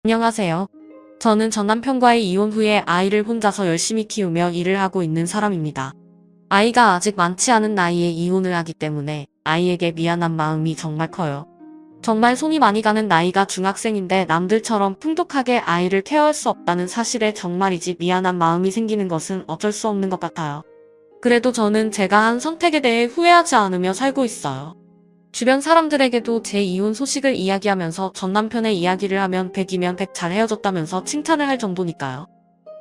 안녕하세요. 저는 전 남편과의 이혼 후에 아이를 혼자서 열심히 키우며 일을 하고 있는 사람입니다. 아이가 아직 많지 않은 나이에 이혼을 하기 때문에 아이에게 미안한 마음이 정말 커요. 정말 손이 많이 가는 나이가 중학생인데 남들처럼 풍족하게 아이를 케어할 수 없다는 사실에 정말이지 미안한 마음이 생기는 것은 어쩔 수 없는 것 같아요. 그래도 저는 제가 한 선택에 대해 후회하지 않으며 살고 있어요. 주변 사람들에게도 제 이혼 소식을 이야기하면서 전 남편의 이야기를 하면 100이면 100 잘 헤어졌다면서 칭찬을 할 정도니까요.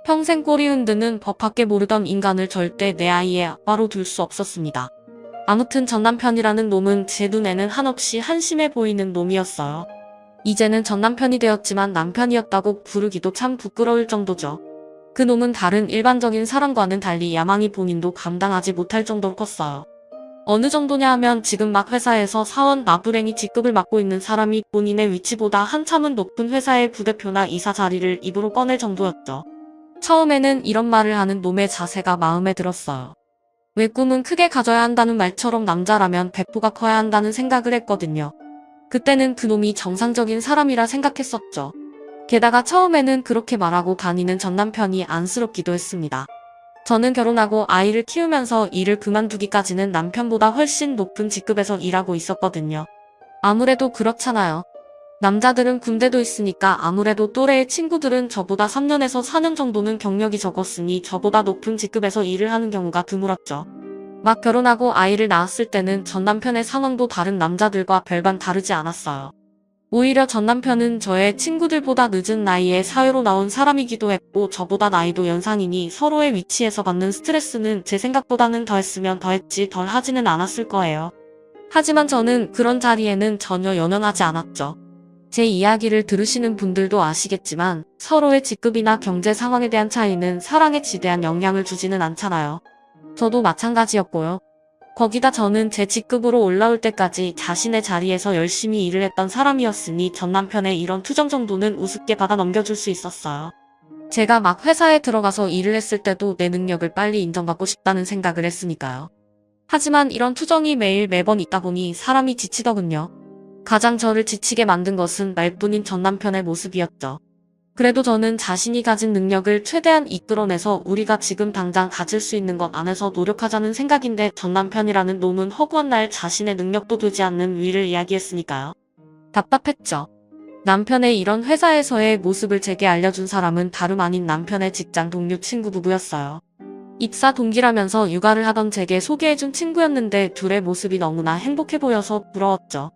평생 꼬리 흔드는 법밖에 모르던 인간을 절대 내 아이의 아빠로 둘 수 없었습니다. 아무튼 전 남편이라는 놈은 제 눈에는 한없이 한심해 보이는 놈이었어요. 이제는 전 남편이 되었지만 남편이었다고 부르기도 참 부끄러울 정도죠. 그 놈은 다른 일반적인 사람과는 달리 야망이 본인도 감당하지 못할 정도로 컸어요. 어느 정도냐 하면 지금 막 회사에서 사원 나부랭이 직급을 맡고 있는 사람이 본인의 위치보다 한참은 높은 회사의 부대표나 이사 자리를 입으로 꺼낼 정도였죠. 처음에는 이런 말을 하는 놈의 자세가 마음에 들었어요. 왜 꿈은 크게 가져야 한다는 말처럼 남자라면 배포가 커야 한다는 생각을 했거든요. 그때는 그놈이 정상적인 사람이라 생각했었죠. 게다가 처음에는 그렇게 말하고 다니는 전 남편이 안쓰럽기도 했습니다. 저는 결혼하고 아이를 키우면서 일을 그만두기까지는 남편보다 훨씬 높은 직급에서 일하고 있었거든요. 아무래도 그렇잖아요. 남자들은 군대도 있으니까 아무래도 또래의 친구들은 저보다 3년에서 4년 정도는 경력이 적었으니 저보다 높은 직급에서 일을 하는 경우가 드물었죠. 막 결혼하고 아이를 낳았을 때는 전 남편의 상황도 다른 남자들과 별반 다르지 않았어요. 오히려 전 남편은 저의 친구들보다 늦은 나이에 사회로 나온 사람이기도 했고 저보다 나이도 연상이니 서로의 위치에서 받는 스트레스는 제 생각보다는 더했으면 더했지 덜 하지는 않았을 거예요. 하지만 저는 그런 자리에는 전혀 연연하지 않았죠. 제 이야기를 들으시는 분들도 아시겠지만 서로의 직급이나 경제 상황에 대한 차이는 사랑에 지대한 영향을 주지는 않잖아요. 저도 마찬가지였고요. 거기다 저는 제 직급으로 올라올 때까지 자신의 자리에서 열심히 일을 했던 사람이었으니 전 남편의 이런 투정 정도는 우습게 받아 넘겨줄 수 있었어요. 제가 막 회사에 들어가서 일을 했을 때도 내 능력을 빨리 인정받고 싶다는 생각을 했으니까요. 하지만 이런 투정이 매번 있다 보니 사람이 지치더군요. 가장 저를 지치게 만든 것은 말뿐인 전 남편의 모습이었죠. 그래도 저는 자신이 가진 능력을 최대한 이끌어내서 우리가 지금 당장 가질 수 있는 것 안에서 노력하자는 생각인데 전 남편이라는 놈은 허구한 날 자신의 능력도 되지 않는 위를 이야기했으니까요. 답답했죠. 남편의 이런 회사에서의 모습을 제게 알려준 사람은 다름 아닌 남편의 직장 동료 친구 부부였어요. 입사 동기라면서 육아를 하던 제게 소개해준 친구였는데 둘의 모습이 너무나 행복해 보여서 부러웠죠.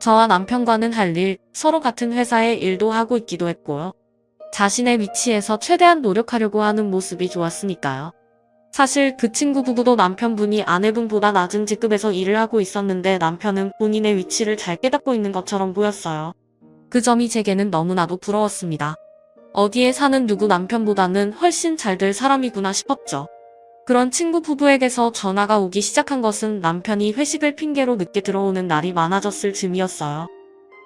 저와 남편과는 할 일, 서로 같은 회사의 일도 하고 있기도 했고요. 자신의 위치에서 최대한 노력하려고 하는 모습이 좋았으니까요. 사실 그 친구 부부도 남편분이 아내분보다 낮은 직급에서 일을 하고 있었는데 남편은 본인의 위치를 잘 깨닫고 있는 것처럼 보였어요. 그 점이 제게는 너무나도 부러웠습니다. 어디에 사는 누구 남편보다는 훨씬 잘 될 사람이구나 싶었죠. 그런 친구 부부에게서 전화가 오기 시작한 것은 남편이 회식을 핑계로 늦게 들어오는 날이 많아졌을 즈음이었어요.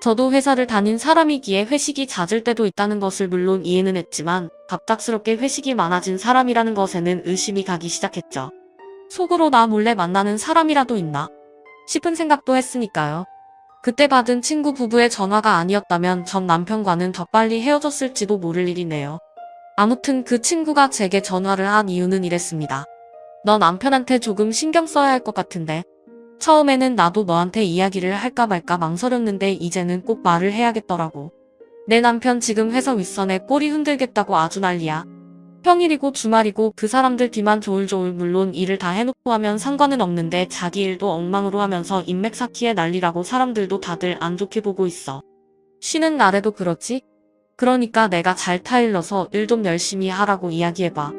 저도 회사를 다닌 사람이기에 회식이 잦을 때도 있다는 것을 물론 이해는 했지만 갑작스럽게 회식이 많아진 사람이라는 것에는 의심이 가기 시작했죠. 속으로 나 몰래 만나는 사람이라도 있나 싶은 생각도 했으니까요. 그때 받은 친구 부부의 전화가 아니었다면 전 남편과는 더 빨리 헤어졌을지도 모를 일이네요. 아무튼 그 친구가 제게 전화를 한 이유는 이랬습니다. 너 남편한테 조금 신경 써야 할 것 같은데. 처음에는 나도 너한테 이야기를 할까 말까 망설였는데 이제는 꼭 말을 해야겠더라고. 내 남편 지금 회사 윗선에 꼬리 흔들겠다고 아주 난리야. 평일이고 주말이고 그 사람들 뒤만 조울조울 물론 일을 다 해놓고 하면 상관은 없는데 자기 일도 엉망으로 하면서 인맥 쌓기에 난리라고 사람들도 다들 안 좋게 보고 있어. 쉬는 날에도 그렇지? 그러니까 내가 잘 타일러서 일 좀 열심히 하라고 이야기해봐.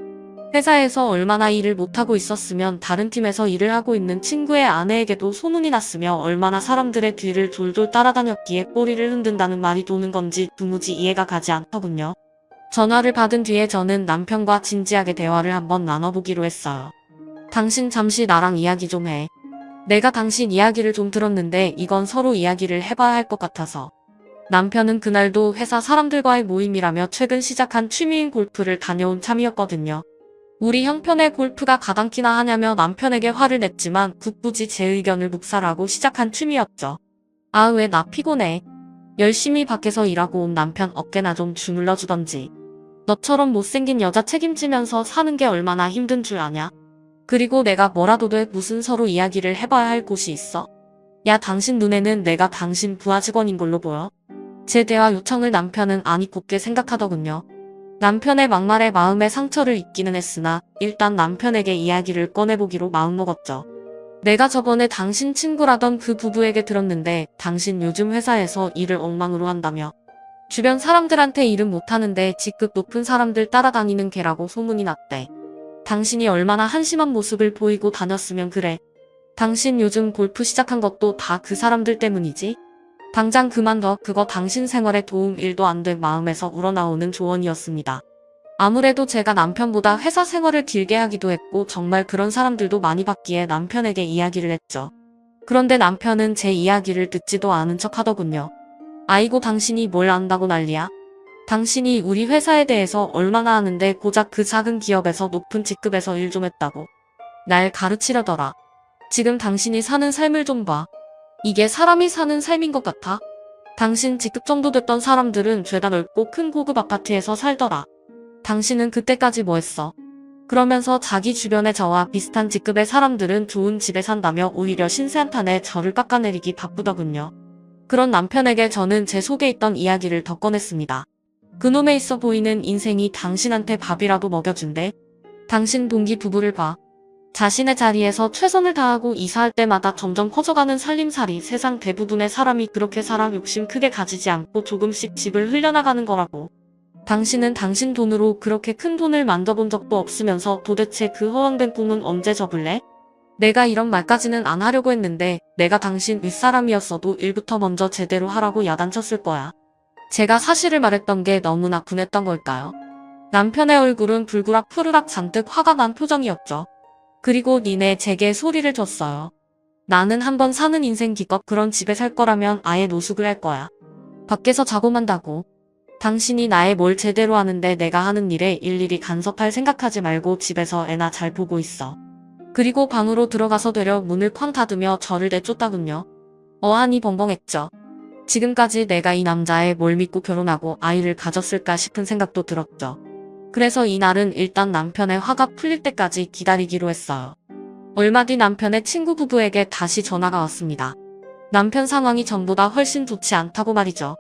회사에서 얼마나 일을 못하고 있었으면 다른 팀에서 일을 하고 있는 친구의 아내에게도 소문이 났으며 얼마나 사람들의 뒤를 졸졸 따라다녔기에 꼬리를 흔든다는 말이 도는 건지 도무지 이해가 가지 않더군요. 전화를 받은 뒤에 저는 남편과 진지하게 대화를 한번 나눠보기로 했어요. 당신 잠시 나랑 이야기 좀 해. 내가 당신 이야기를 좀 들었는데 이건 서로 이야기를 해봐야 할 것 같아서. 남편은 그날도 회사 사람들과의 모임이라며 최근 시작한 취미인 골프를 다녀온 참이었거든요. 우리 형편의 골프가 가당키나 하냐며 남편에게 화를 냈지만 굳굳이 제 의견을 묵살하고 시작한 취미였죠. 아, 왜 나 피곤해. 열심히 밖에서 일하고 온 남편 어깨나 좀 주물러 주던지. 너처럼 못생긴 여자 책임지면서 사는 게 얼마나 힘든 줄 아냐? 그리고 내가 뭐라도 돼 무슨 서로 이야기를 해봐야 할 곳이 있어? 야, 당신 눈에는 내가 당신 부하 직원인 걸로 보여? 제 대화 요청을 남편은 아니 곱게 생각하더군요. 남편의 막말에 마음에 상처를 입기는 했으나 일단 남편에게 이야기를 꺼내보기로 마음먹었죠. 내가 저번에 당신 친구라던 그 부부에게 들었는데 당신 요즘 회사에서 일을 엉망으로 한다며. 주변 사람들한테 일은 못하는데 직급 높은 사람들 따라다니는 개라고 소문이 났대. 당신이 얼마나 한심한 모습을 보이고 다녔으면 그래. 당신 요즘 골프 시작한 것도 다 그 사람들 때문이지? 당장 그만둬. 그거 당신 생활에 도움 1도 안 된 마음에서 우러나오는 조언이었습니다. 아무래도 제가 남편보다 회사 생활을 길게 하기도 했고 정말 그런 사람들도 많이 봤기에 남편에게 이야기를 했죠. 그런데 남편은 제 이야기를 듣지도 않은 척 하더군요. 아이고 당신이 뭘 안다고 난리야? 당신이 우리 회사에 대해서 얼마나 아는데 고작 그 작은 기업에서 높은 직급에서 일 좀 했다고. 날 가르치려더라. 지금 당신이 사는 삶을 좀 봐. 이게 사람이 사는 삶인 것 같아? 당신 직급 정도 됐던 사람들은 죄다 넓고 큰 고급 아파트에서 살더라. 당신은 그때까지 뭐 했어? 그러면서 자기 주변에 저와 비슷한 직급의 사람들은 좋은 집에 산다며 오히려 신세한탄에 저를 깎아내리기 바쁘더군요. 그런 남편에게 저는 제 속에 있던 이야기를 더 꺼냈습니다. 그놈의 있어 보이는 인생이 당신한테 밥이라도 먹여준대. 당신 동기 부부를 봐. 자신의 자리에서 최선을 다하고 이사할 때마다 점점 커져가는 살림살이. 세상 대부분의 사람이 그렇게 살아. 욕심 크게 가지지 않고 조금씩 집을 흘려나가는 거라고. 당신은 당신 돈으로 그렇게 큰 돈을 만져본 적도 없으면서 도대체 그 허황된 꿈은 언제 접을래? 내가 이런 말까지는 안 하려고 했는데 내가 당신 윗사람이었어도 일부터 먼저 제대로 하라고 야단쳤을 거야. 제가 사실을 말했던 게 너무나 분했던 걸까요? 남편의 얼굴은 불그락 푸르락 잔뜩 화가 난 표정이었죠. 그리고 니네 제게 소리를 줬어요. 나는 한번 사는 인생 기껏 그런 집에 살 거라면 아예 노숙을 할 거야. 밖에서 자고 만다고. 당신이 나의 뭘 제대로 하는데 내가 하는 일에 일일이 간섭할 생각하지 말고 집에서 애나 잘 보고 있어. 그리고 방으로 들어가서 되려 문을 쾅 닫으며 저를 내쫓다군요. 어안이 벙벙했죠. 지금까지 내가 이 남자의 뭘 믿고 결혼하고 아이를 가졌을까 싶은 생각도 들었죠. 그래서 이날은 일단 남편의 화가 풀릴 때까지 기다리기로 했어요. 얼마 뒤 남편의 친구 부부에게 다시 전화가 왔습니다. 남편 상황이 전보다 훨씬 좋지 않다고 말이죠.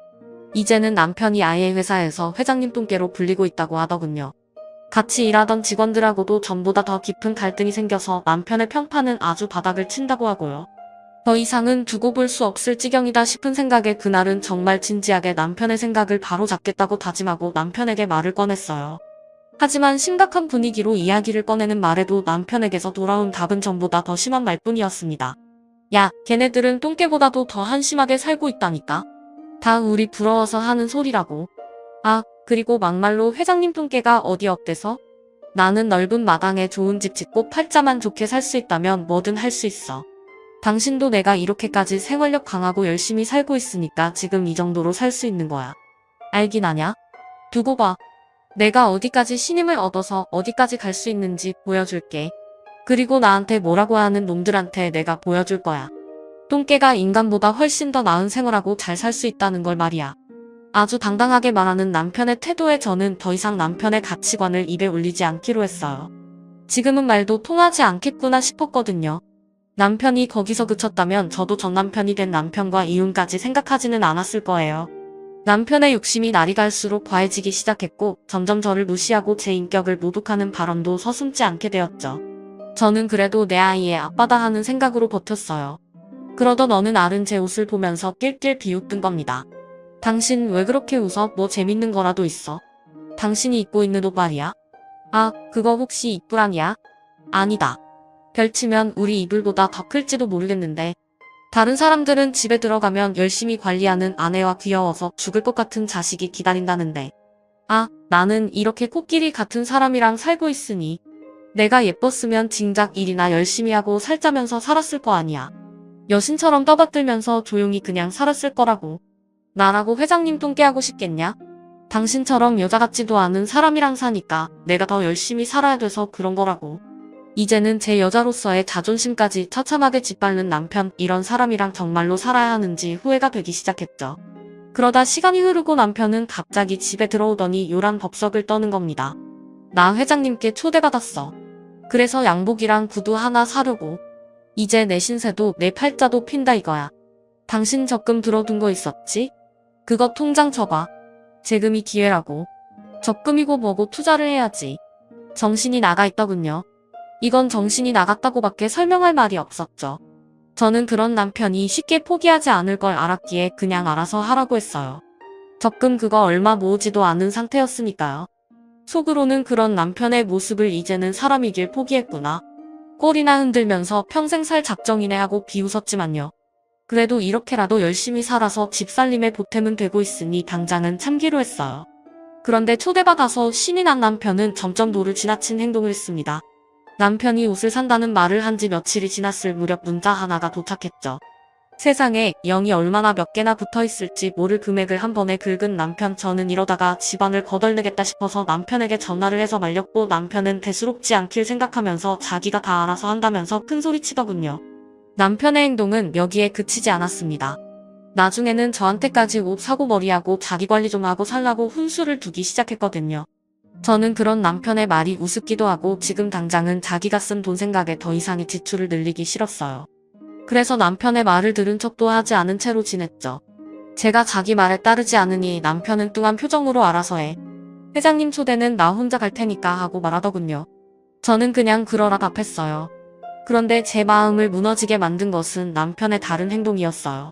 이제는 남편이 아예 회사에서 회장님 똥개로 불리고 있다고 하더군요. 같이 일하던 직원들하고도 전보다 더 깊은 갈등이 생겨서 남편의 평판은 아주 바닥을 친다고 하고요. 더 이상은 두고 볼 수 없을 지경이다 싶은 생각에 그날은 정말 진지하게 남편의 생각을 바로잡겠다고 다짐하고 남편에게 말을 꺼냈어요. 하지만 심각한 분위기로 이야기를 꺼내는 말에도 남편에게서 돌아온 답은 전보다 더 심한 말뿐이었습니다. 야, 걔네들은 똥개보다도 더 한심하게 살고 있다니까. 다 우리 부러워서 하는 소리라고. 아, 그리고 막말로 회장님 똥개가 어디 어때서? 나는 넓은 마당에 좋은 집 짓고 팔자만 좋게 살 수 있다면 뭐든 할 수 있어. 당신도 내가 이렇게까지 생활력 강하고 열심히 살고 있으니까 지금 이 정도로 살 수 있는 거야. 알긴 아냐? 두고 봐. 내가 어디까지 신임을 얻어서 어디까지 갈 수 있는지 보여줄게. 그리고 나한테 뭐라고 하는 놈들한테 내가 보여줄 거야. 똥개가 인간보다 훨씬 더 나은 생활하고 잘 살 수 있다는 걸 말이야. 아주 당당하게 말하는 남편의 태도에 저는 더 이상 남편의 가치관을 입에 올리지 않기로 했어요. 지금은 말도 통하지 않겠구나 싶었거든요. 남편이 거기서 그쳤다면 저도 전 남편이 된 남편과 이혼까지 생각하지는 않았을 거예요. 남편의 욕심이 날이 갈수록 과해지기 시작했고 점점 저를 무시하고 제 인격을 모독하는 발언도 서슴지 않게 되었죠. 저는 그래도 내 아이의 아빠다 하는 생각으로 버텼어요. 그러던 어느 날은 제 옷을 보면서 낄낄 비웃던 겁니다. 당신 왜 그렇게 웃어? 뭐 재밌는 거라도 있어? 당신이 입고 있는 옷 말이야? 아, 그거 혹시 이쁘란이야? 아니다. 별치면 우리 이불보다 더 클지도 모르겠는데. 다른 사람들은 집에 들어가면 열심히 관리하는 아내와 귀여워서 죽을 것 같은 자식이 기다린다는데. 아, 나는 이렇게 코끼리 같은 사람이랑 살고 있으니. 내가 예뻤으면 진작 일이나 열심히 하고 살자면서 살았을 거 아니야. 여신처럼 떠받들면서 조용히 그냥 살았을 거라고. 나라고 회장님 똥개하고 싶겠냐? 당신처럼 여자 같지도 않은 사람이랑 사니까 내가 더 열심히 살아야 돼서 그런 거라고. 이제는 제 여자로서의 자존심까지 처참하게 짓밟는 남편, 이런 사람이랑 정말로 살아야 하는지 후회가 되기 시작했죠. 그러다 시간이 흐르고 남편은 갑자기 집에 들어오더니 요란 법석을 떠는 겁니다. 나 회장님께 초대받았어. 그래서 양복이랑 구두 하나 사려고. 이제 내 신세도 내 팔자도 핀다 이거야. 당신 적금 들어둔 거 있었지? 그거 통장 쳐봐. 재금이 기회라고. 적금이고 뭐고 투자를 해야지. 정신이 나가 있더군요. 이건 정신이 나갔다고밖에 설명할 말이 없었죠. 저는 그런 남편이 쉽게 포기하지 않을 걸 알았기에 그냥 알아서 하라고 했어요. 적금 그거 얼마 모으지도 않은 상태였으니까요. 속으로는 그런 남편의 모습을 이제는 사람이길 포기했구나. 꼬리나 흔들면서 평생 살 작정이네 하고 비웃었지만요. 그래도 이렇게라도 열심히 살아서 집살림에 보탬은 되고 있으니 당장은 참기로 했어요. 그런데 초대받아서 신이 난 남편은 점점 도를 지나친 행동을 했습니다. 남편이 옷을 산다는 말을 한 지 며칠이 지났을 무렵 문자 하나가 도착했죠. 세상에 0이 얼마나 몇 개나 붙어있을지 모를 금액을 한 번에 긁은 남편. 저는 이러다가 집안을 거덜내겠다 싶어서 남편에게 전화를 해서 말렸고 남편은 대수롭지 않길 생각하면서 자기가 다 알아서 한다면서 큰소리치더군요. 남편의 행동은 여기에 그치지 않았습니다. 나중에는 저한테까지 옷 사고 머리하고 자기 관리 좀 하고 살라고 훈수를 두기 시작했거든요. 저는 그런 남편의 말이 우습기도 하고 지금 당장은 자기가 쓴 돈 생각에 더 이상의 지출을 늘리기 싫었어요. 그래서 남편의 말을 들은 척도 하지 않은 채로 지냈죠. 제가 자기 말에 따르지 않으니 남편은 뚱한 표정으로 알아서 해. 회장님 초대는 나 혼자 갈 테니까 하고 말하더군요. 저는 그냥 그러라 답했어요. 그런데 제 마음을 무너지게 만든 것은 남편의 다른 행동이었어요.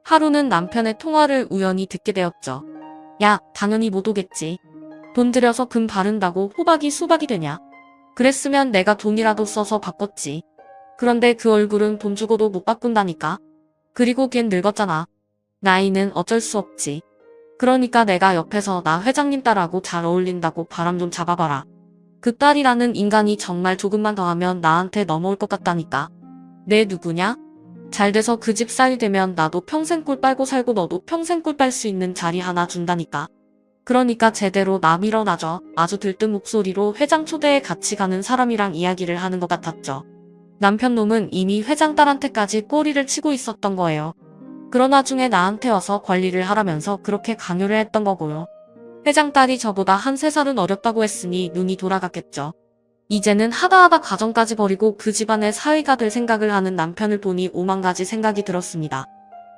하루는 남편의 통화를 우연히 듣게 되었죠. 야, 당연히 못 오겠지. 돈 들여서 금 바른다고 호박이 수박이 되냐? 그랬으면 내가 돈이라도 써서 바꿨지. 그런데 그 얼굴은 돈 주고도 못 바꾼다니까. 그리고 걘 늙었잖아. 나이는 어쩔 수 없지. 그러니까 내가 옆에서 나 회장님 딸하고 잘 어울린다고 바람 좀 잡아봐라. 그 딸이라는 인간이 정말 조금만 더 하면 나한테 넘어올 것 같다니까. 내 누구냐? 잘 돼서 그 집 쌀이 되면 나도 평생 꿀 빨고 살고 너도 평생 꿀 빨 수 있는 자리 하나 준다니까. 그러니까 제대로 나 밀어놔줘. 아주 들뜬 목소리로 회장 초대에 같이 가는 사람이랑 이야기를 하는 것 같았죠. 남편 놈은 이미 회장 딸한테까지 꼬리를 치고 있었던 거예요. 그러나 중에 나한테 와서 관리를 하라면서 그렇게 강요를 했던 거고요. 회장 딸이 저보다 한 3살은 어렸다고 했으니 눈이 돌아갔겠죠. 이제는 하다하다 가정까지 버리고 그 집안의 사위가 될 생각을 하는 남편을 보니 오만 가지 생각이 들었습니다.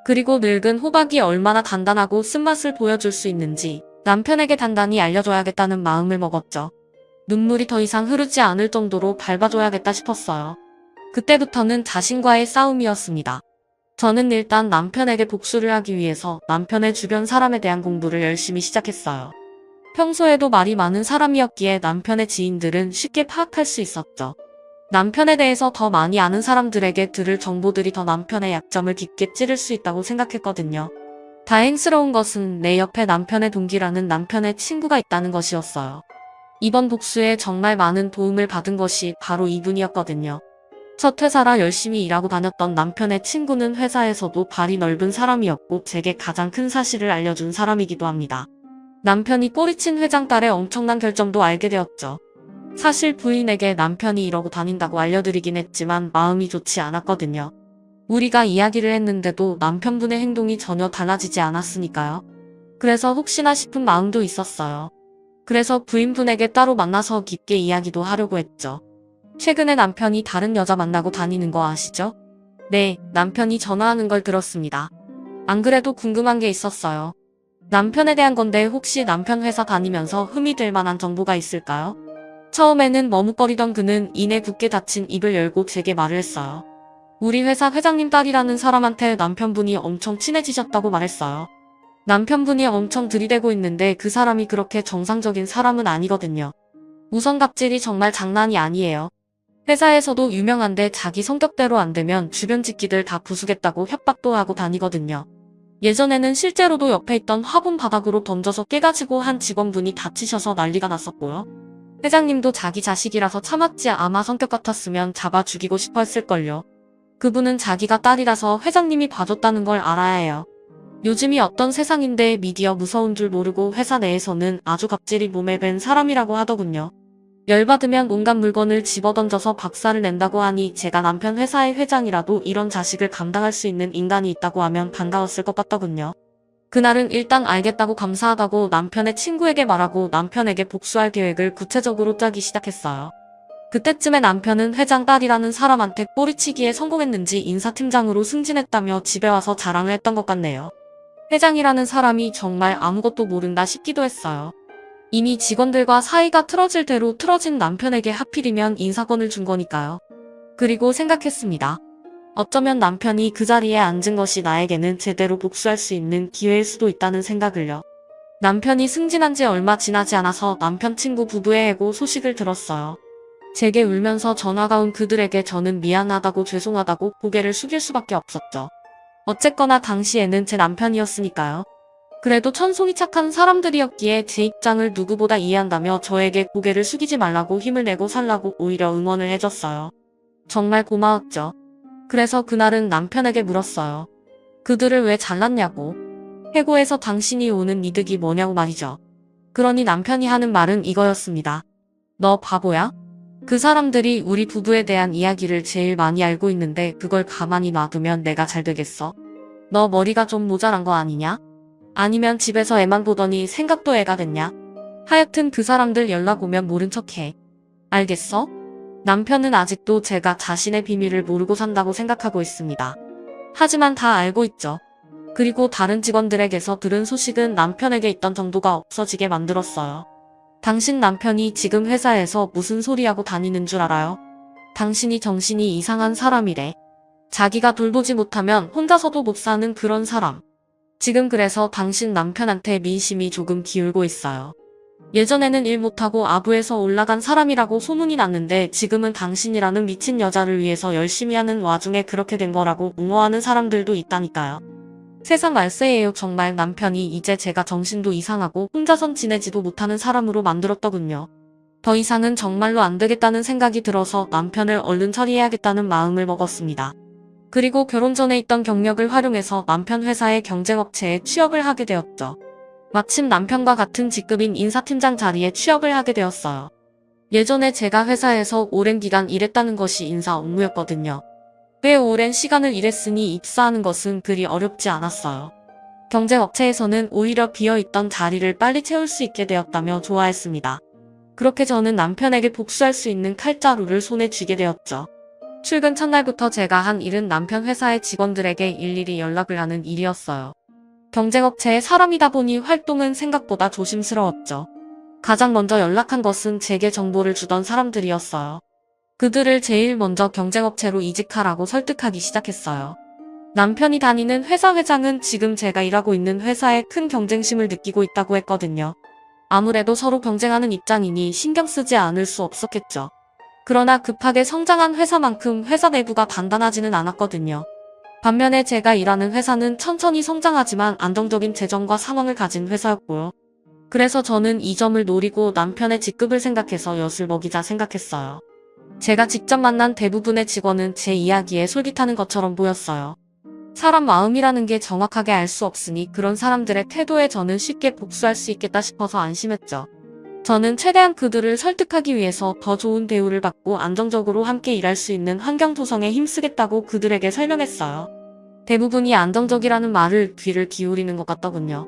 그리고 늙은 호박이 얼마나 단단하고 쓴맛을 보여줄 수 있는지 남편에게 단단히 알려줘야겠다는 마음을 먹었죠. 눈물이 더 이상 흐르지 않을 정도로 밟아줘야겠다 싶었어요. 그때부터는 자신과의 싸움이었습니다. 저는 일단 남편에게 복수를 하기 위해서 남편의 주변 사람에 대한 공부를 열심히 시작했어요. 평소에도 말이 많은 사람이었기에 남편의 지인들은 쉽게 파악할 수 있었죠. 남편에 대해서 더 많이 아는 사람들에게 들을 정보들이 더 남편의 약점을 깊게 찌를 수 있다고 생각했거든요. 다행스러운 것은 내 옆에 남편의 동기라는 남편의 친구가 있다는 것이었어요. 이번 복수에 정말 많은 도움을 받은 것이 바로 이분이었거든요. 첫 회사라 열심히 일하고 다녔던 남편의 친구는 회사에서도 발이 넓은 사람이었고 제게 가장 큰 사실을 알려준 사람이기도 합니다. 남편이 꼬리친 회장 딸의 엄청난 결점도 알게 되었죠. 사실 부인에게 남편이 이러고 다닌다고 알려드리긴 했지만 마음이 좋지 않았거든요. 우리가 이야기를 했는데도 남편분의 행동이 전혀 달라지지 않았으니까요. 그래서 혹시나 싶은 마음도 있었어요. 그래서 부인분에게 따로 만나서 깊게 이야기도 하려고 했죠. 최근에 남편이 다른 여자 만나고 다니는 거 아시죠? 네, 남편이 전화하는 걸 들었습니다. 안 그래도 궁금한 게 있었어요. 남편에 대한 건데 혹시 남편 회사 다니면서 흠이 될 만한 정보가 있을까요? 처음에는 머뭇거리던 그는 이내 굳게 닫힌 입을 열고 제게 말을 했어요. 우리 회사 회장님 딸이라는 사람한테 남편분이 엄청 친해지셨다고 말했어요. 남편분이 엄청 들이대고 있는데 그 사람이 그렇게 정상적인 사람은 아니거든요. 우선 갑질이 정말 장난이 아니에요. 회사에서도 유명한데 자기 성격대로 안 되면 주변 직기들 다 부수겠다고 협박도 하고 다니거든요. 예전에는 실제로도 옆에 있던 화분 바닥으로 던져서 깨가지고 한 직원분이 다치셔서 난리가 났었고요. 회장님도 자기 자식이라서 참았지 아마 성격 같았으면 잡아 죽이고 싶어 했을걸요. 그분은 자기가 딸이라서 회장님이 봐줬다는 걸 알아야 해요. 요즘이 어떤 세상인데 미디어 무서운 줄 모르고 회사 내에서는 아주 갑질이 몸에 밴 사람이라고 하더군요. 열받으면 온갖 물건을 집어던져서 박살을 낸다고 하니 제가 남편 회사의 회장이라도 이런 자식을 감당할 수 있는 인간이 있다고 하면 반가웠을 것 같더군요. 그날은 일단 알겠다고 감사하다고 남편의 친구에게 말하고 남편에게 복수할 계획을 구체적으로 짜기 시작했어요. 그때쯤에 남편은 회장 딸이라는 사람한테 꼬리치기에 성공했는지 인사팀장으로 승진했다며 집에 와서 자랑을 했던 것 같네요. 회장이라는 사람이 정말 아무것도 모른다 싶기도 했어요. 이미 직원들과 사이가 틀어질 대로 틀어진 남편에게 하필이면 인사권을 준 거니까요. 그리고 생각했습니다. 어쩌면 남편이 그 자리에 앉은 것이 나에게는 제대로 복수할 수 있는 기회일 수도 있다는 생각을요. 남편이 승진한 지 얼마 지나지 않아서 남편 친구 부부의 해고 소식을 들었어요. 제게 울면서 전화가 온 그들에게 저는 미안하다고 죄송하다고 고개를 숙일 수밖에 없었죠. 어쨌거나 당시에는 제 남편이었으니까요. 그래도 천송이 착한 사람들이었기에 제 입장을 누구보다 이해한다며 저에게 고개를 숙이지 말라고 힘을 내고 살라고 오히려 응원을 해줬어요. 정말 고마웠죠. 그래서 그날은 남편에게 물었어요. 그들을 왜 잘랐냐고. 해고해서 당신이 오는 이득이 뭐냐고 말이죠. 그러니 남편이 하는 말은 이거였습니다. 너 바보야? 그 사람들이 우리 부부에 대한 이야기를 제일 많이 알고 있는데 그걸 가만히 놔두면 내가 잘 되겠어? 너 머리가 좀 모자란 거 아니냐? 아니면 집에서 애만 보더니 생각도 애가 됐냐? 하여튼 그 사람들 연락 오면 모른 척해. 알겠어? 남편은 아직도 제가 자신의 비밀을 모르고 산다고 생각하고 있습니다. 하지만 다 알고 있죠. 그리고 다른 직원들에게서 들은 소식은 남편에게 있던 정도가 없어지게 만들었어요. 당신 남편이 지금 회사에서 무슨 소리하고 다니는 줄 알아요? 당신이 정신이 이상한 사람이래. 자기가 돌보지 못하면 혼자서도 못 사는 그런 사람. 지금 그래서 당신 남편한테 민심이 조금 기울고 있어요. 예전에는 일 못하고 아부에서 올라간 사람이라고 소문이 났는데 지금은 당신이라는 미친 여자를 위해서 열심히 하는 와중에 그렇게 된 거라고 웅호하는 사람들도 있다니까요. 세상 말세예요. 정말 남편이 이제 제가 정신도 이상하고 혼자선 지내지도 못하는 사람으로 만들었더군요. 더 이상은 정말로 안 되겠다는 생각이 들어서 남편을 얼른 처리해야겠다는 마음을 먹었습니다. 그리고 결혼 전에 있던 경력을 활용해서 남편 회사의 경쟁업체에 취업을 하게 되었죠. 마침 남편과 같은 직급인 인사팀장 자리에 취업을 하게 되었어요. 예전에 제가 회사에서 오랜 기간 일했다는 것이 인사 업무였거든요. 꽤 오랜 시간을 일했으니 입사하는 것은 그리 어렵지 않았어요. 경쟁업체에서는 오히려 비어있던 자리를 빨리 채울 수 있게 되었다며 좋아했습니다. 그렇게 저는 남편에게 복수할 수 있는 칼자루를 손에 쥐게 되었죠. 출근 첫날부터 제가 한 일은 남편 회사의 직원들에게 일일이 연락을 하는 일이었어요. 경쟁업체의 사람이다 보니 활동은 생각보다 조심스러웠죠. 가장 먼저 연락한 것은 제게 정보를 주던 사람들이었어요. 그들을 제일 먼저 경쟁업체로 이직하라고 설득하기 시작했어요. 남편이 다니는 회사 회장은 지금 제가 일하고 있는 회사에 큰 경쟁심을 느끼고 있다고 했거든요. 아무래도 서로 경쟁하는 입장이니 신경 쓰지 않을 수 없었겠죠. 그러나 급하게 성장한 회사만큼 회사 내부가 단단하지는 않았거든요. 반면에 제가 일하는 회사는 천천히 성장하지만 안정적인 재정과 상황을 가진 회사였고요. 그래서 저는 이 점을 노리고 남편의 직급을 생각해서 엿을 먹이자 생각했어요. 제가 직접 만난 대부분의 직원은 제 이야기에 솔깃하는 것처럼 보였어요. 사람 마음이라는 게 정확하게 알 수 없으니 그런 사람들의 태도에 저는 쉽게 복수할 수 있겠다 싶어서 안심했죠. 저는 최대한 그들을 설득하기 위해서 더 좋은 대우를 받고 안정적으로 함께 일할 수 있는 환경 조성에 힘쓰겠다고 그들에게 설명했어요. 대부분이 안정적이라는 말을 귀를 기울이는 것 같더군요.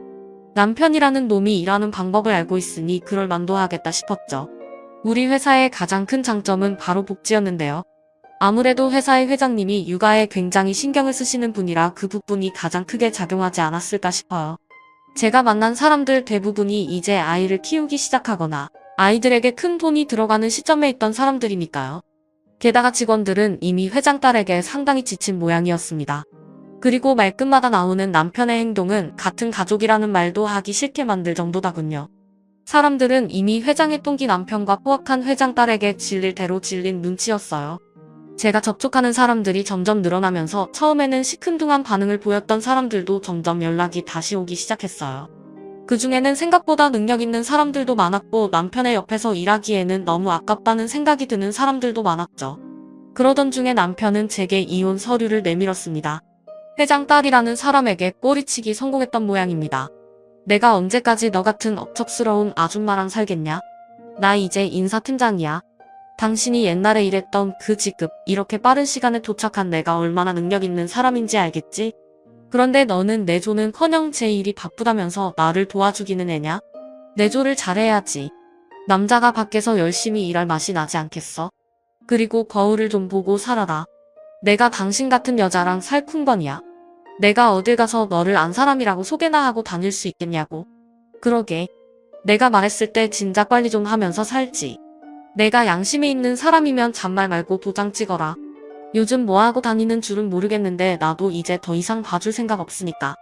남편이라는 놈이 일하는 방법을 알고 있으니 그럴 만도 하겠다 싶었죠. 우리 회사의 가장 큰 장점은 바로 복지였는데요. 아무래도 회사의 회장님이 육아에 굉장히 신경을 쓰시는 분이라 그 부분이 가장 크게 작용하지 않았을까 싶어요. 제가 만난 사람들 대부분이 이제 아이를 키우기 시작하거나 아이들에게 큰 돈이 들어가는 시점에 있던 사람들이니까요. 게다가 직원들은 이미 회장 딸에게 상당히 지친 모양이었습니다. 그리고 말끝마다 나오는 남편의 행동은 같은 가족이라는 말도 하기 싫게 만들 정도다군요. 사람들은 이미 회장의 똥기 남편과 포악한 회장 딸에게 질릴 대로 질린 눈치였어요. 제가 접촉하는 사람들이 점점 늘어나면서 처음에는 시큰둥한 반응을 보였던 사람들도 점점 연락이 다시 오기 시작했어요. 그중에는 생각보다 능력 있는 사람들도 많았고 남편의 옆에서 일하기에는 너무 아깝다는 생각이 드는 사람들도 많았죠. 그러던 중에 남편은 제게 이혼 서류를 내밀었습니다. 회장 딸이라는 사람에게 꼬리치기 성공했던 모양입니다. 내가 언제까지 너 같은 억척스러운 아줌마랑 살겠냐? 나 이제 인사팀장이야. 당신이 옛날에 일했던 그 직급, 이렇게 빠른 시간에 도착한 내가 얼마나 능력 있는 사람인지 알겠지? 그런데 너는 내조는커녕 제 일이 바쁘다면서 나를 도와주기는 애냐? 내조를 잘해야지. 남자가 밖에서 열심히 일할 맛이 나지 않겠어? 그리고 거울을 좀 보고 살아라. 내가 당신 같은 여자랑 살쿵번이야. 내가 어딜 가서 너를 안 사람이라고 소개나 하고 다닐 수 있겠냐고. 그러게. 내가 말했을 때 진작 관리 좀 하면서 살지. 내가 양심이 있는 사람이면 잔말 말고 도장 찍어라. 요즘 뭐하고 다니는 줄은 모르겠는데 나도 이제 더 이상 봐줄 생각 없으니까.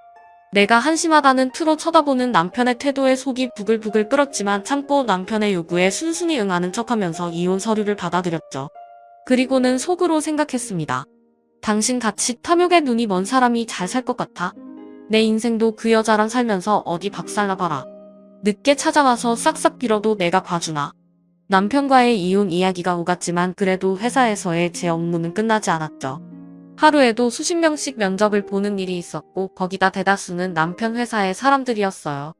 내가 한심하다는 투로 쳐다보는 남편의 태도에 속이 부글부글 끓었지만 참고 남편의 요구에 순순히 응하는 척하면서 이혼 서류를 받아들였죠. 그리고는 속으로 생각했습니다. 당신 같이 탐욕에 눈이 먼 사람이 잘 살 것 같아. 내 인생도 그 여자랑 살면서 어디 박살나봐라. 늦게 찾아와서 싹싹 빌어도 내가 봐주나. 남편과의 이혼 이야기가 오갔지만 그래도 회사에서의 제 업무는 끝나지 않았죠. 하루에도 수십 명씩 면접을 보는 일이 있었고 거기다 대다수는 남편 회사의 사람들이었어요.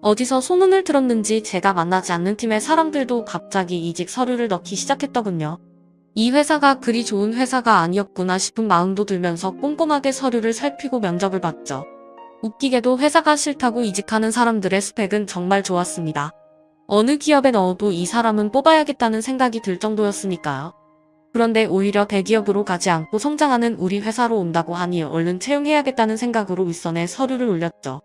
어디서 소문을 들었는지 제가 만나지 않는 팀의 사람들도 갑자기 이직 서류를 넣기 시작했더군요. 이 회사가 그리 좋은 회사가 아니었구나 싶은 마음도 들면서 꼼꼼하게 서류를 살피고 면접을 봤죠. 웃기게도 회사가 싫다고 이직하는 사람들의 스펙은 정말 좋았습니다. 어느 기업에 넣어도 이 사람은 뽑아야겠다는 생각이 들 정도였으니까요. 그런데 오히려 대기업으로 가지 않고 성장하는 우리 회사로 온다고 하니 얼른 채용해야겠다는 생각으로 윗선에 서류를 올렸죠.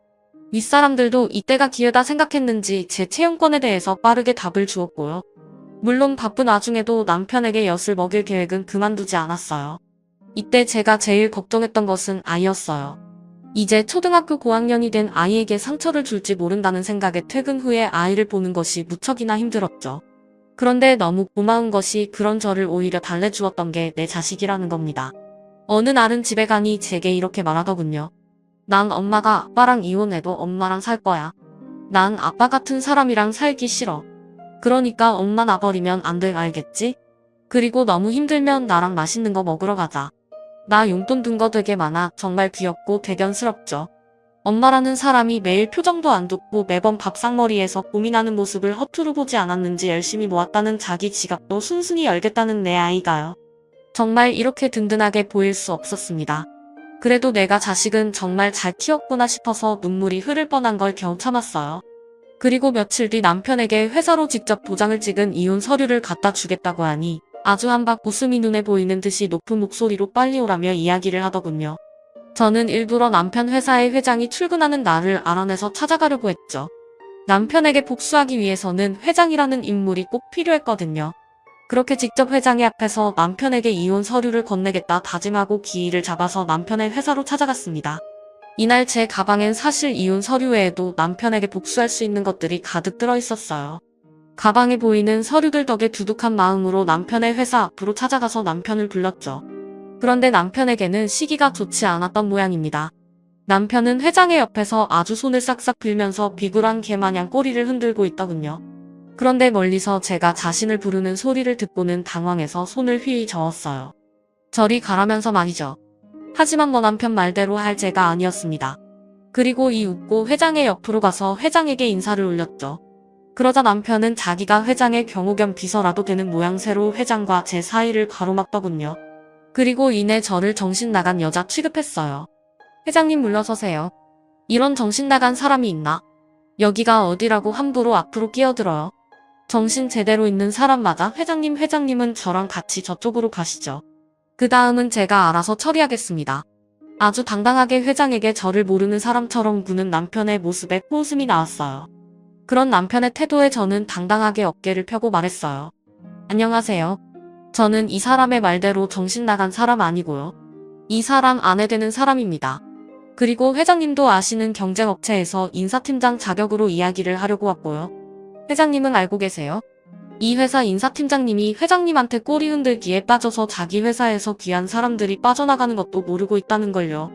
윗사람들도 이때가 기회다 생각했는지 제 채용권에 대해서 빠르게 답을 주었고요. 물론 바쁜 와중에도 남편에게 엿을 먹일 계획은 그만두지 않았어요. 이때 제가 제일 걱정했던 것은 아이였어요. 이제 초등학교 고학년이 된 아이에게 상처를 줄지 모른다는 생각에 퇴근 후에 아이를 보는 것이 무척이나 힘들었죠. 그런데 너무 고마운 것이 그런 저를 오히려 달래주었던 게 내 자식이라는 겁니다. 어느 날은 집에 가니 제게 이렇게 말하더군요. 난 엄마가 아빠랑 이혼해도 엄마랑 살 거야. 난 아빠 같은 사람이랑 살기 싫어. 그러니까 엄마 나버리면 안 돼, 알겠지? 그리고 너무 힘들면 나랑 맛있는 거 먹으러 가자. 나 용돈 든 거 되게 많아. 정말 귀엽고 대견스럽죠. 엄마라는 사람이 매일 표정도 안 좋고 매번 밥상머리에서 고민하는 모습을 허투루 보지 않았는지 열심히 모았다는 자기 지갑도 순순히 열겠다는 내 아이가요. 정말 이렇게 든든하게 보일 수 없었습니다. 그래도 내가 자식은 정말 잘 키웠구나 싶어서 눈물이 흐를 뻔한 걸 겨우 참았어요. 그리고 며칠 뒤 남편에게 회사로 직접 도장을 찍은 이혼 서류를 갖다 주겠다고 하니 아주 한박 웃음이 눈에 보이는 듯이 높은 목소리로 빨리 오라며 이야기를 하더군요. 저는 일부러 남편 회사의 회장이 출근하는 날을 알아내서 찾아가려고 했죠. 남편에게 복수하기 위해서는 회장이라는 인물이 꼭 필요했거든요. 그렇게 직접 회장의 앞에서 남편에게 이혼 서류를 건네겠다 다짐하고 기일을 잡아서 남편의 회사로 찾아갔습니다. 이날 제 가방엔 사실 이혼 서류 외에도 남편에게 복수할 수 있는 것들이 가득 들어 있었어요. 가방에 보이는 서류들 덕에 두둑한 마음으로 남편의 회사 앞으로 찾아가서 남편을 불렀죠. 그런데 남편에게는 시기가 좋지 않았던 모양입니다. 남편은 회장의 옆에서 아주 손을 싹싹 빌면서 비굴한 개마냥 꼬리를 흔들고 있더군요. 그런데 멀리서 제가 자신을 부르는 소리를 듣고는 당황해서 손을 휘휘 저었어요. 저리 가라면서 말이죠. 하지만 뭐 남편 말대로 할 제가 아니었습니다. 그리고 웃고 회장의 옆으로 가서 회장에게 인사를 올렸죠. 그러자 남편은 자기가 회장의 경호 겸 비서라도 되는 모양새로 회장과 제 사이를 가로막더군요. 그리고 이내 저를 정신 나간 여자 취급했어요. 회장님 물러서세요. 이런 정신 나간 사람이 있나? 여기가 어디라고 함부로 앞으로 끼어들어요. 정신 제대로 있는 사람 맞아? 회장님은 저랑 같이 저쪽으로 가시죠. 그 다음은 제가 알아서 처리하겠습니다. 아주 당당하게 회장에게 저를 모르는 사람처럼 구는 남편의 모습에 코웃음이 나왔어요. 그런 남편의 태도에 저는 당당하게 어깨를 펴고 말했어요. 안녕하세요. 저는 이 사람의 말대로 정신 나간 사람 아니고요. 이 사람 아내 되는 사람입니다. 그리고 회장님도 아시는 경쟁업체에서 인사팀장 자격으로 이야기를 하려고 왔고요. 회장님은 알고 계세요? 이 회사 인사팀장님이 회장님한테 꼬리 흔들기에 빠져서 자기 회사에서 귀한 사람들이 빠져나가는 것도 모르고 있다는 걸요.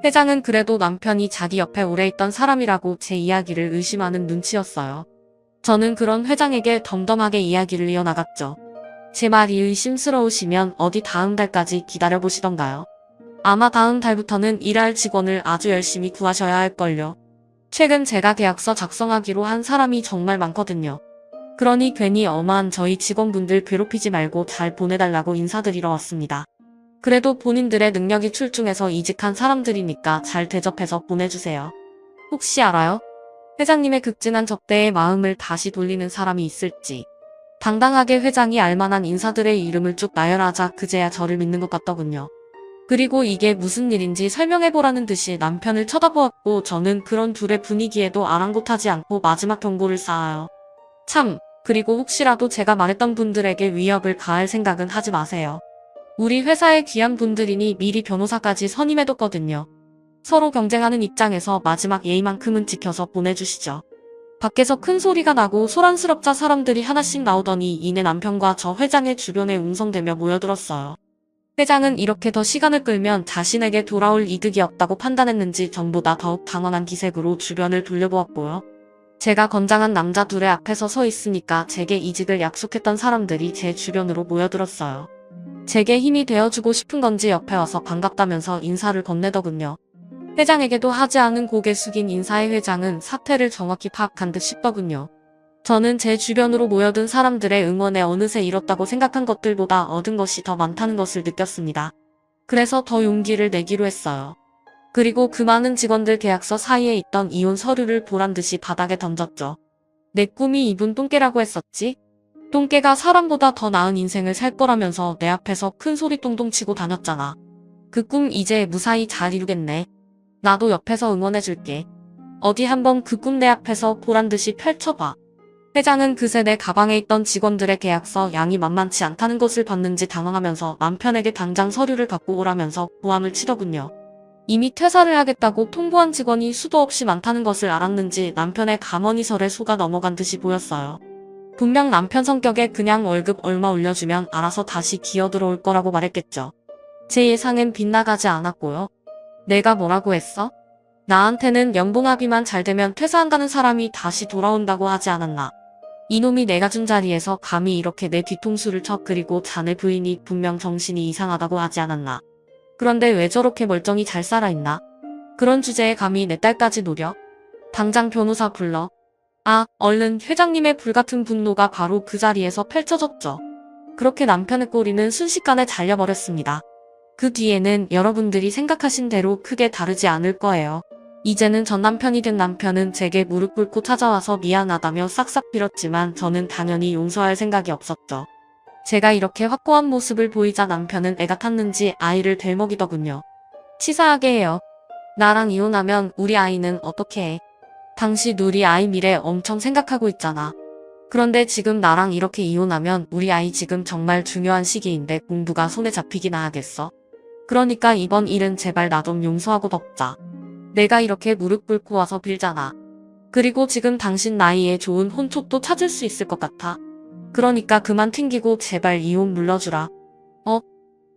회장은 그래도 남편이 자기 옆에 오래 있던 사람이라고 제 이야기를 의심하는 눈치였어요. 저는 그런 회장에게 덤덤하게 이야기를 이어나갔죠. 제 말이 의심스러우시면 어디 다음 달까지 기다려보시던가요. 아마 다음 달부터는 일할 직원을 아주 열심히 구하셔야 할걸요. 최근 제가 계약서 작성하기로 한 사람이 정말 많거든요. 그러니 괜히 엄한 저희 직원분들 괴롭히지 말고 잘 보내달라고 인사드리러 왔습니다. 그래도 본인들의 능력이 출중해서 이직한 사람들이니까 잘 대접해서 보내주세요. 혹시 알아요? 회장님의 극진한 접대에 마음을 다시 돌리는 사람이 있을지. 당당하게 회장이 알만한 인사들의 이름을 쭉 나열하자 그제야 저를 믿는 것 같더군요. 그리고 이게 무슨 일인지 설명해보라는 듯이 남편을 쳐다보았고 저는 그런 둘의 분위기에도 아랑곳하지 않고 마지막 경고를 쌓아요. 참, 그리고 혹시라도 제가 말했던 분들에게 위협을 가할 생각은 하지 마세요. 우리 회사의 귀한 분들이니 미리 변호사까지 선임해뒀거든요. 서로 경쟁하는 입장에서 마지막 예의만큼은 지켜서 보내주시죠. 밖에서 큰 소리가 나고 소란스럽자 사람들이 하나씩 나오더니 이내 남편과 저 회장의 주변에 웅성대며 모여들었어요. 회장은 이렇게 더 시간을 끌면 자신에게 돌아올 이득이 없다고 판단했는지 전보다 더욱 당황한 기색으로 주변을 돌려보았고요. 제가 건장한 남자 둘의 앞에서 서 있으니까 제게 이직을 약속했던 사람들이 제 주변으로 모여들었어요. 제게 힘이 되어주고 싶은 건지 옆에 와서 반갑다면서 인사를 건네더군요. 회장에게도 하지 않은 고개 숙인 인사의 회장은 사태를 정확히 파악한 듯 싶더군요. 저는 제 주변으로 모여든 사람들의 응원에 어느새 잃었다고 생각한 것들보다 얻은 것이 더 많다는 것을 느꼈습니다. 그래서 더 용기를 내기로 했어요. 그리고 그 많은 직원들 계약서 사이에 있던 이혼 서류를 보란듯이 바닥에 던졌죠. 내 꿈이 이분 똥개라고 했었지? 똥개가 사람보다 더 나은 인생을 살 거라면서 내 앞에서 큰 소리 똥똥 치고 다녔잖아. 그 꿈 이제 무사히 잘 이루겠네. 나도 옆에서 응원해줄게. 어디 한번 그 꿈 내 앞에서 보란듯이 펼쳐봐. 회장은 그새 내 가방에 있던 직원들의 계약서 양이 만만치 않다는 것을 봤는지 당황하면서 남편에게 당장 서류를 갖고 오라면서 고함을 치더군요. 이미 퇴사를 하겠다고 통보한 직원이 수도 없이 많다는 것을 알았는지 남편의 가머니설에 속아 넘어간 듯이 보였어요. 분명 남편 성격에 그냥 월급 얼마 올려주면 알아서 다시 기어들어올 거라고 말했겠죠. 제 예상엔 빗나가지 않았고요. 내가 뭐라고 했어? 나한테는 연봉 합의만 잘 되면 퇴사한다는 사람이 다시 돌아온다고 하지 않았나. 이놈이 내가 준 자리에서 감히 이렇게 내 뒤통수를 쳐. 그리고 자네 부인이 분명 정신이 이상하다고 하지 않았나. 그런데 왜 저렇게 멀쩡히 잘 살아있나? 그런 주제에 감히 내 딸까지 노려? 당장 변호사 불러. 아, 얼른. 회장님의 불같은 분노가 바로 그 자리에서 펼쳐졌죠. 그렇게 남편의 꼬리는 순식간에 잘려버렸습니다. 그 뒤에는 여러분들이 생각하신 대로 크게 다르지 않을 거예요. 이제는 전 남편이 된 남편은 제게 무릎 꿇고 찾아와서 미안하다며 싹싹 빌었지만 저는 당연히 용서할 생각이 없었죠. 제가 이렇게 확고한 모습을 보이자 남편은 애가 탔는지 아이를 들먹이더군요. 치사하게 해요. 나랑 이혼하면 우리 아이는 어떻게 해? 당신 우리 아이 미래 엄청 생각하고 있잖아. 그런데 지금 나랑 이렇게 이혼하면 우리 아이 지금 정말 중요한 시기인데 공부가 손에 잡히기나 하겠어? 그러니까 이번 일은 제발 나 좀 용서하고 덮자. 내가 이렇게 무릎 꿇고 와서 빌잖아. 그리고 지금 당신 나이에 좋은 혼촉도 찾을 수 있을 것 같아. 그러니까 그만 튕기고 제발 이혼 물러주라.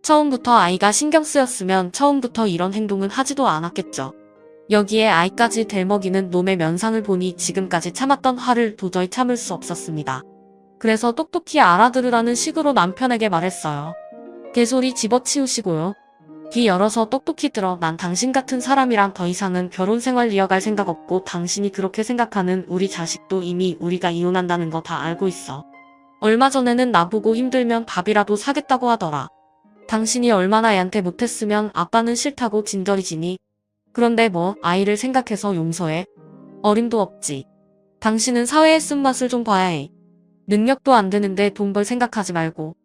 처음부터 아이가 신경 쓰였으면 처음부터 이런 행동은 하지도 않았겠죠. 여기에 아이까지 들먹이는 놈의 면상을 보니 지금까지 참았던 화를 도저히 참을 수 없었습니다. 그래서 똑똑히 알아들으라는 식으로 남편에게 말했어요. 개소리 집어치우시고요. 귀 열어서 똑똑히 들어. 난 당신 같은 사람이랑 더 이상은 결혼 생활 이어갈 생각 없고 당신이 그렇게 생각하는 우리 자식도 이미 우리가 이혼한다는 거 다 알고 있어. 얼마 전에는 나보고 힘들면 밥이라도 사겠다고 하더라. 당신이 얼마나 애한테 못했으면 아빠는 싫다고 진저리지니. 그런데 뭐 아이를 생각해서 용서해? 어림도 없지. 당신은 사회의 쓴맛을 좀 봐야 해. 능력도 안 되는데 돈 벌 생각하지 말고.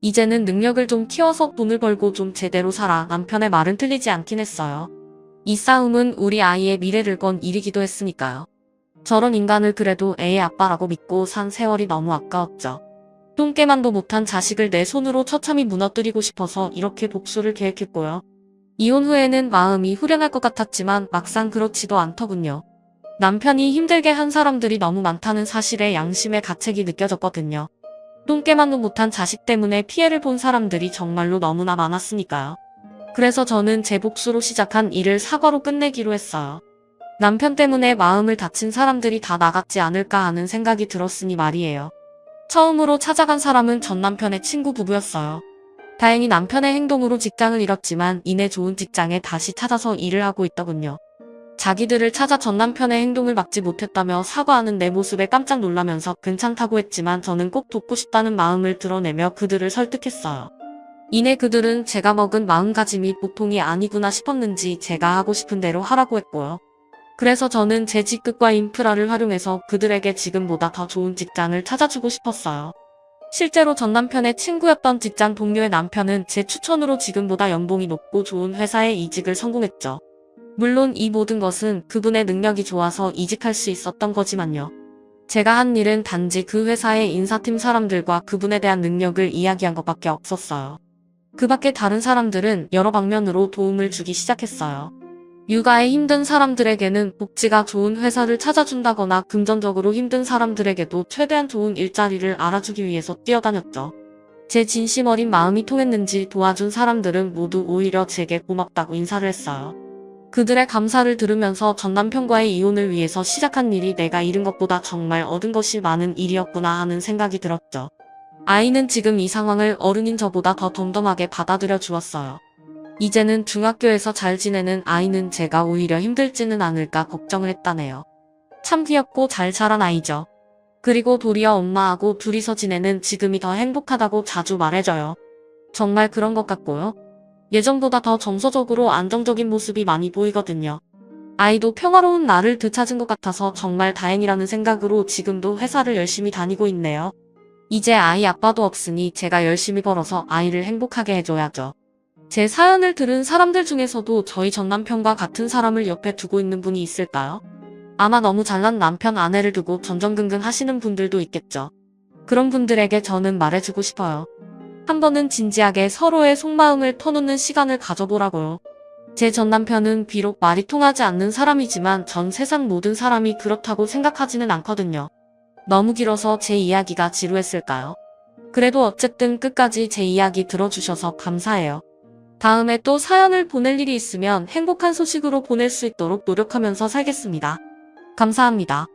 이제는 능력을 좀 키워서 돈을 벌고 좀 제대로 살아. 남편의 말은 틀리지 않긴 했어요. 이 싸움은 우리 아이의 미래를 건 일이기도 했으니까요. 저런 인간을 그래도 애의 아빠라고 믿고 산 세월이 너무 아까웠죠. 똥개만도 못한 자식을 내 손으로 처참히 무너뜨리고 싶어서 이렇게 복수를 계획했고요. 이혼 후에는 마음이 후련할 것 같았지만 막상 그렇지도 않더군요. 남편이 힘들게 한 사람들이 너무 많다는 사실에 양심의 가책이 느껴졌거든요. 똥개만도 못한 자식 때문에 피해를 본 사람들이 정말로 너무나 많았으니까요. 그래서 저는 제 복수로 시작한 일을 사과로 끝내기로 했어요. 남편 때문에 마음을 다친 사람들이 다 나갔지 않을까 하는 생각이 들었으니 말이에요. 처음으로 찾아간 사람은 전 남편의 친구 부부였어요. 다행히 남편의 행동으로 직장을 잃었지만 이내 좋은 직장에 다시 찾아서 일을 하고 있더군요. 자기들을 찾아 전 남편의 행동을 막지 못했다며 사과하는 내 모습에 깜짝 놀라면서 괜찮다고 했지만 저는 꼭 돕고 싶다는 마음을 드러내며 그들을 설득했어요. 이내 그들은 제가 먹은 마음가짐이 보통이 아니구나 싶었는지 제가 하고 싶은 대로 하라고 했고요. 그래서 저는 제 직급과 인프라를 활용해서 그들에게 지금보다 더 좋은 직장을 찾아주고 싶었어요. 실제로 전 남편의 친구였던 직장 동료의 남편은 제 추천으로 지금보다 연봉이 높고 좋은 회사에 이직을 성공했죠. 물론 이 모든 것은 그분의 능력이 좋아서 이직할 수 있었던 거지만요. 제가 한 일은 단지 그 회사의 인사팀 사람들과 그분에 대한 능력을 이야기한 것밖에 없었어요. 그 밖에 다른 사람들은 여러 방면으로 도움을 주기 시작했어요. 육아에 힘든 사람들에게는 복지가 좋은 회사를 찾아준다거나 금전적으로 힘든 사람들에게도 최대한 좋은 일자리를 알아주기 위해서 뛰어다녔죠. 제 진심 어린 마음이 통했는지 도와준 사람들은 모두 오히려 제게 고맙다고 인사를 했어요. 그들의 감사를 들으면서 전 남편과의 이혼을 위해서 시작한 일이 내가 잃은 것보다 정말 얻은 것이 많은 일이었구나 하는 생각이 들었죠. 아이는 지금 이 상황을 어른인 저보다 더 덤덤하게 받아들여 주었어요. 이제는 중학교에서 잘 지내는 아이는 제가 오히려 힘들지는 않을까 걱정을 했다네요. 참 귀엽고 잘 자란 아이죠. 그리고 도리어 엄마하고 둘이서 지내는 지금이 더 행복하다고 자주 말해줘요. 정말 그런 것 같고요. 예전보다 더 정서적으로 안정적인 모습이 많이 보이거든요. 아이도 평화로운 나를 되찾은 것 같아서 정말 다행이라는 생각으로 지금도 회사를 열심히 다니고 있네요. 이제 아이 아빠도 없으니 제가 열심히 벌어서 아이를 행복하게 해줘야죠. 제 사연을 들은 사람들 중에서도 저희 전 남편과 같은 사람을 옆에 두고 있는 분이 있을까요? 아마 너무 잘난 남편 아내를 두고 전전긍긍 하시는 분들도 있겠죠. 그런 분들에게 저는 말해주고 싶어요. 한 번은 진지하게 서로의 속마음을 터놓는 시간을 가져보라고요. 제 전 남편은 비록 말이 통하지 않는 사람이지만 전 세상 모든 사람이 그렇다고 생각하지는 않거든요. 너무 길어서 제 이야기가 지루했을까요? 그래도 어쨌든 끝까지 제 이야기 들어주셔서 감사해요. 다음에 또 사연을 보낼 일이 있으면 행복한 소식으로 보낼 수 있도록 노력하면서 살겠습니다. 감사합니다.